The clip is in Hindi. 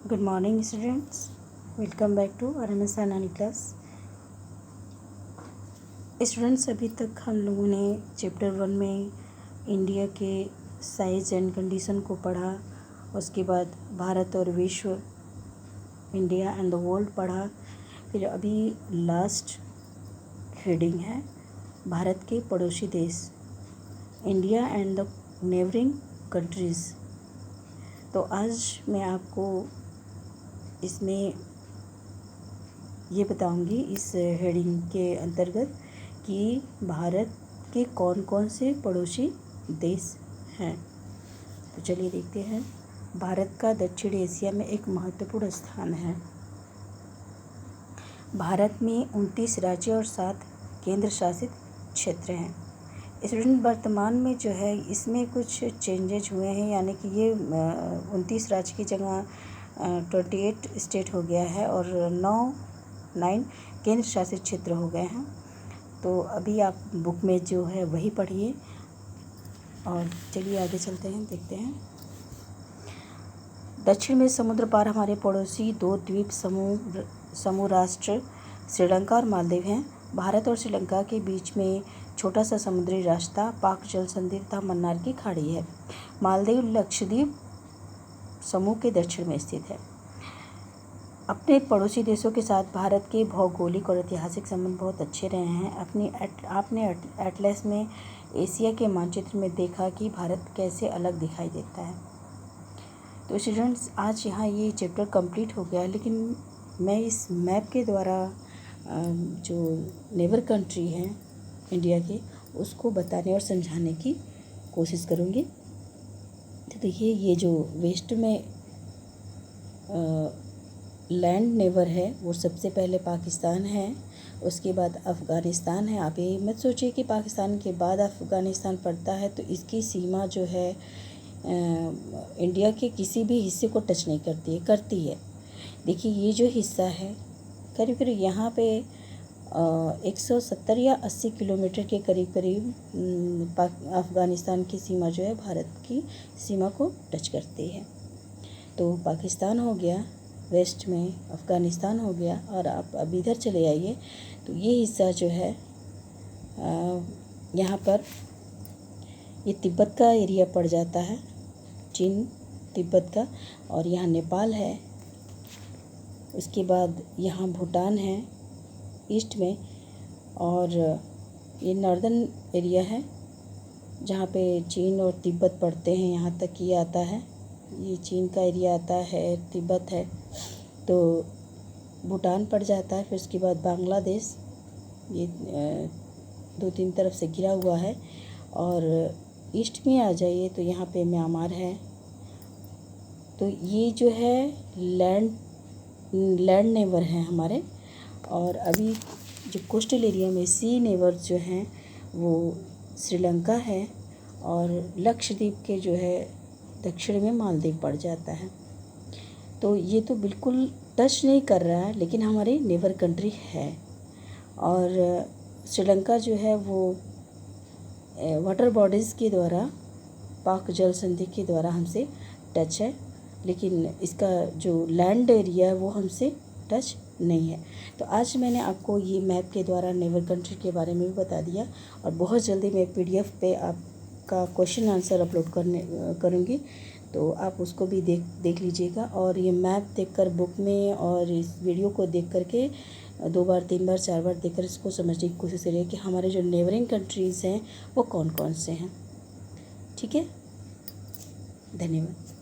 Good morning students, welcome back to RMS Sainani class. Students, अभी तक हम लोगों ने चैप्टर 1 में इंडिया के साइज एंड कंडीशन को पढ़ा। उसके बाद भारत और विश्व, इंडिया एंड द वर्ल्ड पढ़ा। फिर अभी लास्ट हेडिंग है भारत के पड़ोसी देश, India and the neighbouring countries. तो आज मैं आपको इसमें ये बताऊंगी इस हेडिंग के अंतर्गत कि भारत के कौन कौन से पड़ोसी देश हैं। तो चलिए देखते हैं। भारत का दक्षिण एशिया में एक महत्वपूर्ण स्थान है। भारत में 29 राज्य और 7 केंद्र शासित क्षेत्र हैं। स्टूडेंट, वर्तमान में जो है इसमें कुछ चेंजेज हुए हैं, यानी कि ये 29 राज्य की जगह 28 स्टेट हो गया है और 9 केंद्र शासित क्षेत्र हो गए हैं। तो अभी आप बुक में जो है वही पढ़िए और चलिए आगे चलते हैं, देखते हैं। दक्षिण में समुद्र पार हमारे पड़ोसी 2 द्वीप समूह राष्ट्र श्रीलंका और मालदीव हैं। भारत और श्रीलंका के बीच में छोटा सा समुद्री रास्ता पाक जल संधि तथा मन्नार की खाड़ी है। मालदीव लक्षद्वीप समूह के दक्षिण में स्थित है। अपने पड़ोसी देशों के साथ भारत के भौगोलिक और ऐतिहासिक संबंध बहुत अच्छे रहे हैं। आपने एटलस में एशिया के मानचित्र में देखा कि भारत कैसे अलग दिखाई देता है। तो स्टूडेंट्स, आज यहाँ ये चैप्टर कंप्लीट हो गया, लेकिन मैं इस मैप के द्वारा जो नेबर कंट्री हैं इंडिया के, उसको बताने और समझाने की कोशिश करूँगी। तो देखिए, ये जो वेस्ट में लैंड नेबर है वो सबसे पहले पाकिस्तान है, उसके बाद अफ़गानिस्तान है। आप ये मत सोचिए कि पाकिस्तान के बाद अफ़गानिस्तान पड़ता है। तो इसकी सीमा जो है इंडिया के किसी भी हिस्से को टच नहीं करती है। देखिए, ये जो हिस्सा है करीब करीब यहाँ पे 170 या 80 किलोमीटर के करीब अफ़गानिस्तान की सीमा जो है भारत की सीमा को टच करती है। तो पाकिस्तान हो गया वेस्ट में, अफ़गानिस्तान हो गया, और आप अब इधर चले आइए तो ये हिस्सा जो है यहाँ पर ये तिब्बत का एरिया पड़ जाता है, चीन तिब्बत का, और यहाँ नेपाल है। उसके बाद यहाँ भूटान है ईस्ट में, और ये नॉर्दर्न एरिया है जहाँ पे चीन और तिब्बत पड़ते हैं। यहाँ तक ये आता है, ये चीन का एरिया आता है, तिब्बत है, तो भूटान पड़ जाता है। फिर उसके बाद बांग्लादेश, ये 2-3 तरफ से घिरा हुआ है। और ईस्ट में आ जाइए तो यहाँ पे म्यांमार है। तो ये जो है लैंड नेबर हैं हमारे। और अभी जो कोस्टल एरिया में सी नेबर जो हैं वो श्रीलंका है, और लक्षद्वीप के जो है दक्षिण में मालदीव पड़ जाता है। तो ये तो बिल्कुल टच नहीं कर रहा है, लेकिन हमारी नेबर कंट्री है। और श्रीलंका जो है वो वाटर बॉडीज़ के द्वारा, पाक जल संधि के द्वारा हमसे टच है, लेकिन इसका जो लैंड एरिया है वो हमसे टच नहीं है। तो आज मैंने आपको ये मैप के द्वारा नेबर कंट्री के बारे में भी बता दिया, और बहुत जल्दी मैं PDF पे आपका क्वेश्चन आंसर अपलोड करूँगी, तो आप उसको भी देख लीजिएगा। और ये मैप देखकर बुक में और इस वीडियो को देख करके 2 बार 3 बार 4 बार देखकर इसको समझने की कोशिश करिए कि हमारे जो नेबरिंग कंट्रीज़ हैं वो कौन कौन से हैं। ठीक है, धन्यवाद।